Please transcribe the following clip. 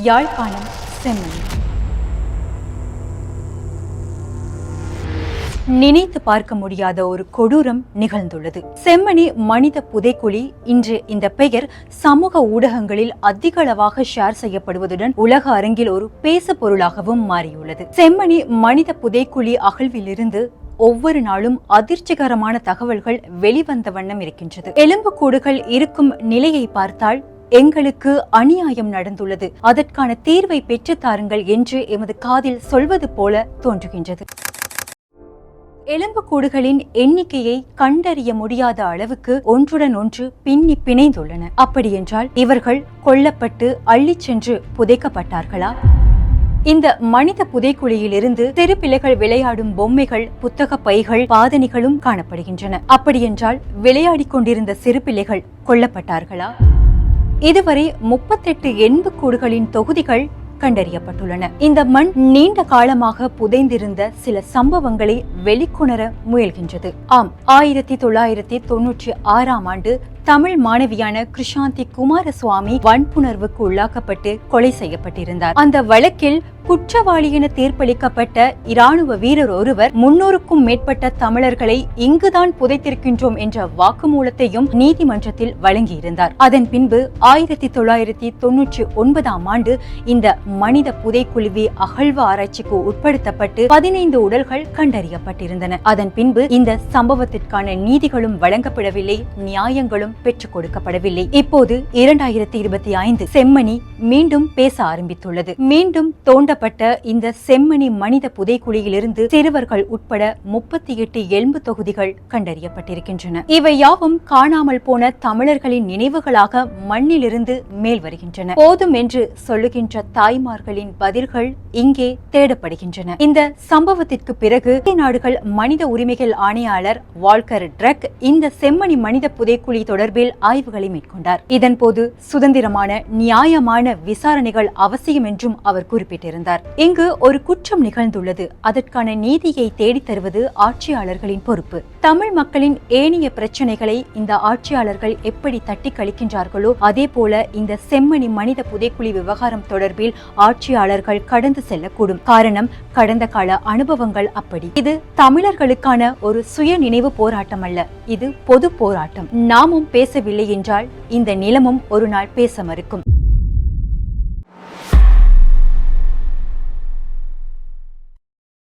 யாழ்ப்பாணம் செம்மணி. நினைத்து பார்க்க முடியாத ஒரு கொடூரம் நிகழ்ந்துள்ளது. செம்மணி மனித புதைக்குழி. இன்று இந்த பெயர் சமூக ஊடகங்களில் அதிகளவாக ஷேர் செய்யப்படுவதுடன் உலக அரங்கில் ஒரு பேசு பொருளாகவும் மாறியுள்ளது. செம்மணி மனித புதைக்குழி அகழ்விலிருந்து ஒவ்வொரு நாளும் அதிர்ச்சிகரமான தகவல்கள் வெளிவந்த வண்ணம் இருக்கின்றது. எலும்புக்கூடுகள் இருக்கும் நிலையை பார்த்தால் எங்களுக்கு அநியாயம் நடந்துள்ளது, அதற்கான தீர்வை பெற்றுத்தாருங்கள் என்று எமது காதில் சொல்வது போல தோன்றுகின்றது. எலும்புக்கூடுகளின் எண்ணிக்கையை கண்டறிய முடியாத அளவுக்கு ஒன்றுடன் ஒன்று பின்னி பிணைந்துள்ளன. அப்படியென்றால் இவர்கள் கொல்லப்பட்டு அள்ளிச் சென்று புதைக்கப்பட்டார்களா? இந்த மனித புதைக்குழியிலிருந்து சிறு பிள்ளைகள் விளையாடும் பொம்மைகள், புத்தக பைகள், பாதணிகளும் காணப்படுகின்றன. அப்படியென்றால் விளையாடிக் கொண்டிருந்த சிறு பிள்ளைகள் கொல்லப்பட்டார்களா? இதுவரை 38 எலும்புக்கூடுகளின் தொகுதிகள் கண்டறியப்பட்டுள்ளன. இந்த மண் நீண்ட காலமாக புதைந்திருந்த சில சம்பவங்களை வெளிக்கொணர முயல்கின்றது. ஆம், 1996ஆம் ஆண்டு தமிழ் மாணவியான கிருஷாந்தி குமாரசுவாமி வன்புணர்வுக்கு உள்ளாக்கப்பட்டு கொலை செய்யப்பட்டிருந்தார். அந்த வழக்கில் குற்றவாளி என தீர்ப்பளிக்கப்பட்ட இராணுவ வீரர் ஒருவர் 300க்கும் மேற்பட்ட தமிழர்களை இங்குதான் புதைத்திருக்கின்றோம் என்ற வாக்குமூலத்தையும் நீதிமன்றத்தில் வழங்கியிருந்தார். அதன் பின்பு 1999ஆம் ஆண்டு இந்த மனித புதைக்குழி அகழ்வு ஆராய்ச்சிக்கு உட்படுத்தப்பட்டு 15 உடல்கள் கண்டறியப்பட்டிருந்தன. அதன் பின்பு இந்த சம்பவத்திற்கான நீதிகளும் வழங்கப்படவில்லை, நியாயங்களும் பெற்றுக் கொடுக்கப்படவில்லை. இப்போது 2025 செம்மணி மீண்டும் பேச ஆரம்பித்துள்ளது. மீண்டும் தோண்டப்பட்ட இந்த செம்மணி மனித புதைக்குழியிலிருந்து சிறுவர்கள் உட்பட 38 எலும்பு தொகுதிகள் கண்டறியப்பட்டிருக்கின்றன. இவை யாவும் காணாமல் போன தமிழர்களின் நினைவுகளாக மண்ணிலிருந்து மேல் வருகின்றன. போதும் என்று சொல்லுகின்ற தாய்மார்களின் பதில்கள் இங்கே தேடப்படுகின்றன. இந்த சம்பவத்திற்கு பிறகு நாடுகள் மனித உரிமைகள் ஆணையாளர் வால்கர் ட்ரக் இந்த செம்மணி மனித புதைக்குழி தொடர்பில் ஆய்வுகளை மேற்கொண்டார். இதன்போது சுதந்திரமான நியாயமான விசாரணைகள் அவசியம் என்றும் அவர் குறிப்பிட்டிருந்தார். இங்கு ஒரு குற்றம் நிகழ்ந்துள்ளது, அதற்கான நீதியை தேடித் தருவது ஆட்சியாளர்களின் பொறுப்பு. தமிழ் மக்களின் ஏனைய பிரச்சனைகளை இந்த ஆட்சியாளர்கள் எப்படி தட்டி கழிக்கின்றார்களோ அதே போல இந்த செம்மணி மனித புதைக்குழி விவகாரம் தொடர்பில் ஆட்சியாளர்கள் கடந்து செல்லக்கூடும். காரணம், கடந்த கால அனுபவங்கள் அப்படி. இது தமிழர்களுக்கான ஒரு சுய நினைவு போராட்டம் அல்ல, இது பொது போராட்டம். நாமும் பேசவில்லை என்றால் இந்த நிலமும் ஒரு நாள் பேச மறுக்கும்.